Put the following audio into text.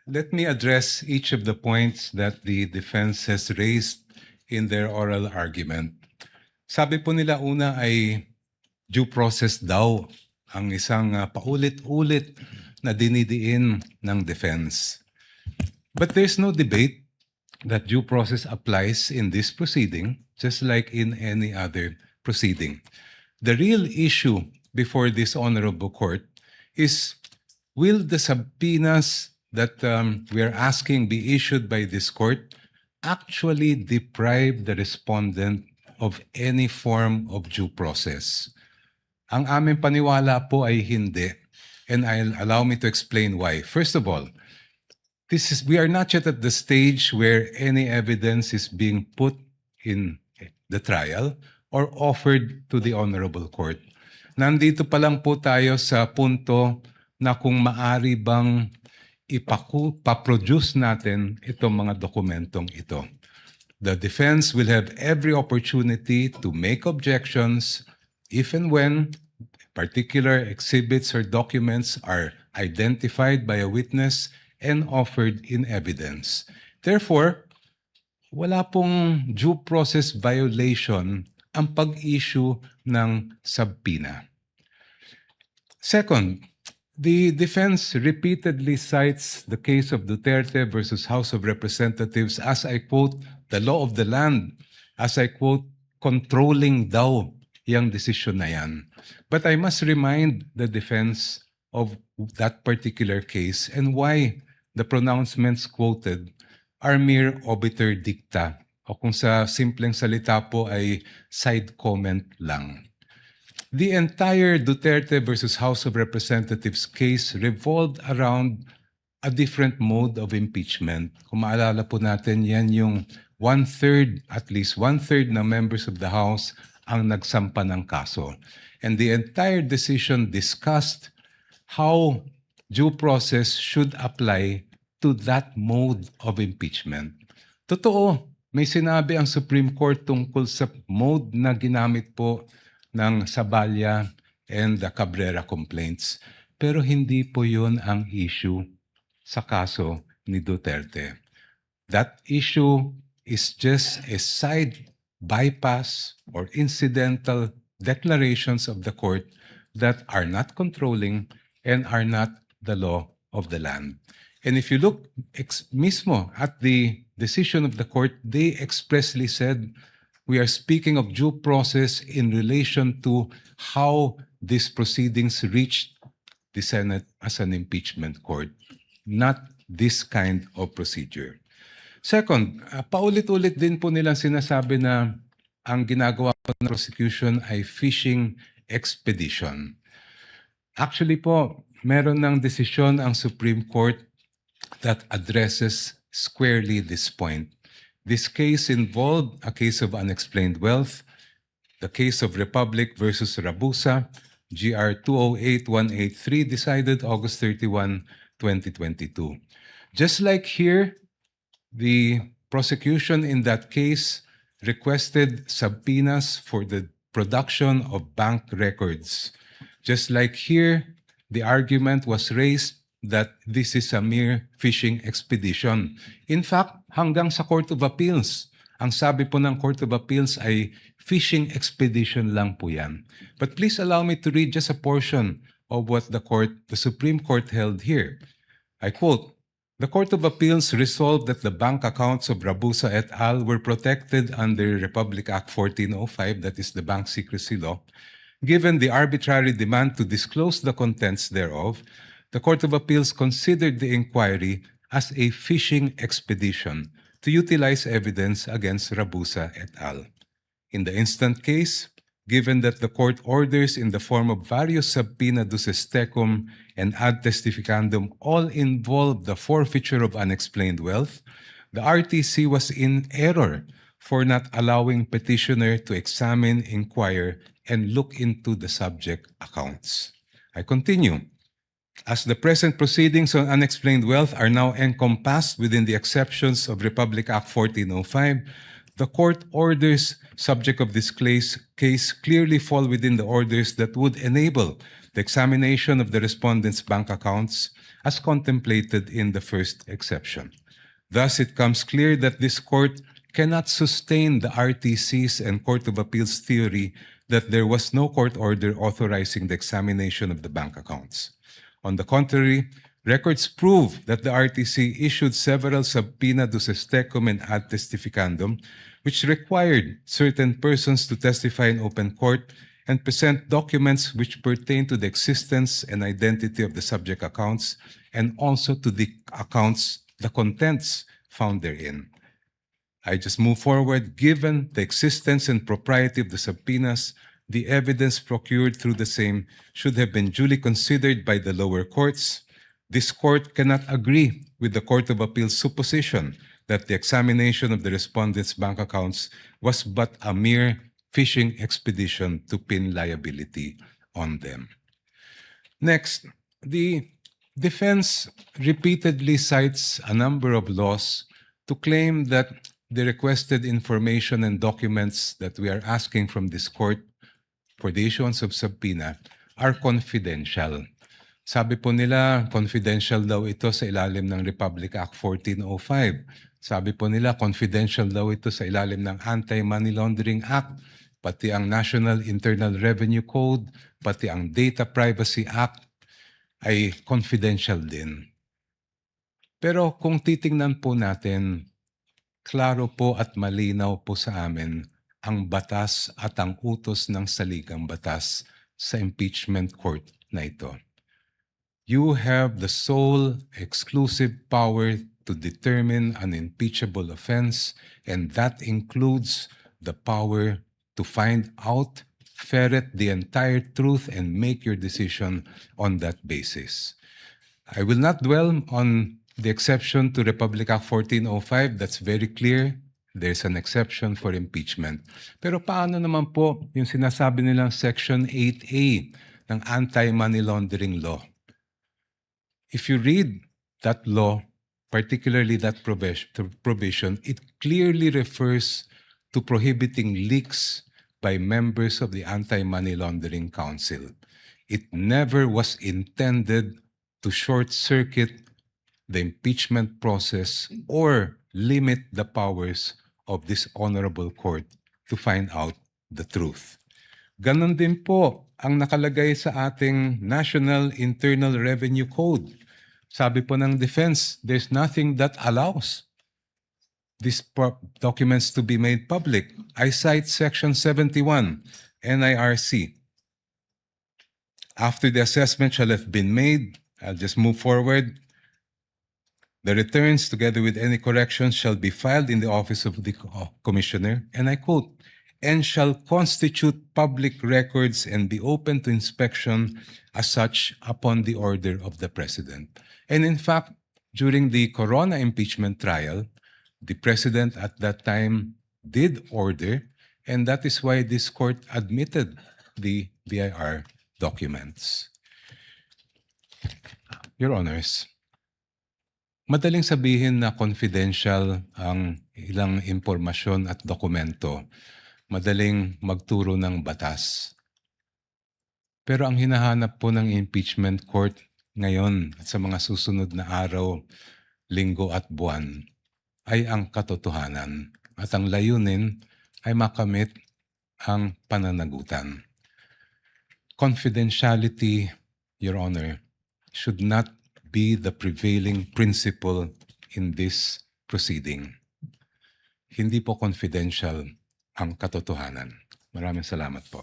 Let me address each of the points that the defense has raised in their oral argument. Sabi po nila una ay due process daw ang isang paulit-ulit na dinidiin ng defense. But there's no debate that due process applies in this proceeding, just like in any other proceeding. The real issue before this honorable court is, will the subpoenas that we are asking be issued by this court actually deprive the respondent of any form of due process? Ang aming paniwala po ay hindi. And allow me to explain why. First of all, we are not yet at the stage where any evidence is being put in the trial or offered to the honorable court. Nandito pa lang po tayo sa punto na kung maari bang ipaproduce natin itong mga dokumentong ito. The defense will have every opportunity to make objections if and when particular exhibits or documents are identified by a witness and offered in evidence. Therefore, wala pong due process violation ang pag-issue ng subpoena. Second, the defense repeatedly cites the case of Duterte versus House of Representatives as, I quote, the law of the land, as I quote, controlling daw yung decision na yan. But I must remind the defense of that particular case and why the pronouncements quoted are mere obiter dicta, o kung sa simpleng salita po ay side comment lang. The entire Duterte versus House of Representatives case revolved around a different mode of impeachment. Kung maalala po natin, yan yung at least one-third na members of the House ang nagsampa ng kaso. And the entire decision discussed how due process should apply to that mode of impeachment. Totoo, may sinabi ang Supreme Court tungkol sa mode na ginamit po ng Saballa and the Cabrera complaints. Pero hindi po yun ang issue sa kaso ni Duterte. That issue is just a side bypass or incidental declarations of the court that are not controlling and are not the law of the land. And if you look mismo at the decision of the court, they expressly said, we are speaking of due process in relation to how these proceedings reached the Senate as an impeachment court, not this kind of procedure. Second, paulit-ulit din po nilang sinasabi na ang ginagawa ng prosecution ay fishing expedition. Actually po, meron ng desisyon ang Supreme Court that addresses squarely this point. This case involved a case of unexplained wealth, the case of Republic versus Rabusa, GR 208183, decided August 31, 2022. Just like here, the prosecution in that case requested subpoenas for the production of bank records. Just like here, the argument was raised that this is a mere fishing expedition. In fact, hanggang sa Court of Appeals, ang sabi po ng Court of Appeals ay fishing expedition lang po yan. But please allow me to read just a portion of what the Supreme Court held here. I quote, "The Court of Appeals resolved that the bank accounts of Rabusa et al. Were protected under Republic Act 1405, that is the Bank Secrecy Law, given the arbitrary demand to disclose the contents thereof. The Court of Appeals considered the inquiry as a fishing expedition to utilize evidence against Rabusa et al. In the instant case, given that the court orders in the form of various subpoena duces tecum and ad testificandum all involve the forfeiture of unexplained wealth, the RTC was in error for not allowing petitioner to examine, inquire, and look into the subject accounts." I continue. "As the present proceedings on unexplained wealth are now encompassed within the exceptions of Republic Act 1405, the court orders subject of this case clearly fall within the orders that would enable the examination of the respondent's bank accounts as contemplated in the first exception. Thus, it comes clear that this court cannot sustain the RTC's and Court of Appeals theory that there was no court order authorizing the examination of the bank accounts. On the contrary, records prove that the RTC issued several subpoena duces tecum and ad testificandum, which required certain persons to testify in open court and present documents which pertain to the existence and identity of the subject accounts and also to the accounts, the contents found therein. I just move forward. Given the existence and propriety of the subpoenas, the evidence procured through the same should have been duly considered by the lower courts. This court cannot agree with the Court of Appeals' supposition that the examination of the respondents' bank accounts was but a mere fishing expedition to pin liability on them. Next, the defense repeatedly cites a number of laws to claim that the requested information and documents that we are asking from this court for the issuance of subpoena are confidential. Sabi po nila, confidential daw ito sa ilalim ng Republic Act 1405. Sabi po nila, confidential daw ito sa ilalim ng Anti-Money Laundering Act, pati ang National Internal Revenue Code, pati ang Data Privacy Act ay confidential din. Pero kung titingnan po natin, klaro po at malinaw po sa amin ang batas at ang utos ng saligang batas sa impeachment court na ito. You have the sole exclusive power to determine an impeachable offense, and that includes the power to find out, ferret the entire truth, and make your decision on that basis. I will not dwell on the exception to Republic Act 1405, that's very clear. There's an exception for impeachment. Pero paano naman po yung sinasabi nilang Section 8A ng Anti-Money Laundering Law? If you read that law, particularly that provision, it clearly refers to prohibiting leaks by members of the Anti-Money Laundering Council. It never was intended to short-circuit the impeachment process or limit the powers of this honorable court to find out the truth. Ganon din po ang nakalagay sa ating National Internal Revenue Code. Sabi po ng defense, there's nothing that allows these documents to be made public. I cite Section 71, NIRC. After the assessment shall have been made, I'll just move forward. The returns, together with any corrections, shall be filed in the office of the commissioner, and I quote, and shall constitute public records and be open to inspection as such upon the order of the President. And in fact, during the Corona impeachment trial, the President at that time did order, and that is why this court admitted the BIR documents. Your Honors, madaling sabihin na confidential ang ilang impormasyon at dokumento. Madaling magturo ng batas. Pero ang hinahanap po ng impeachment court ngayon at sa mga susunod na araw, linggo at buwan ay ang katotohanan. At ang layunin ay makamit ang pananagutan. Confidentiality, Your Honor, should not be the prevailing principle in this proceeding. Hindi po confidential ang katotohanan. Maraming salamat po.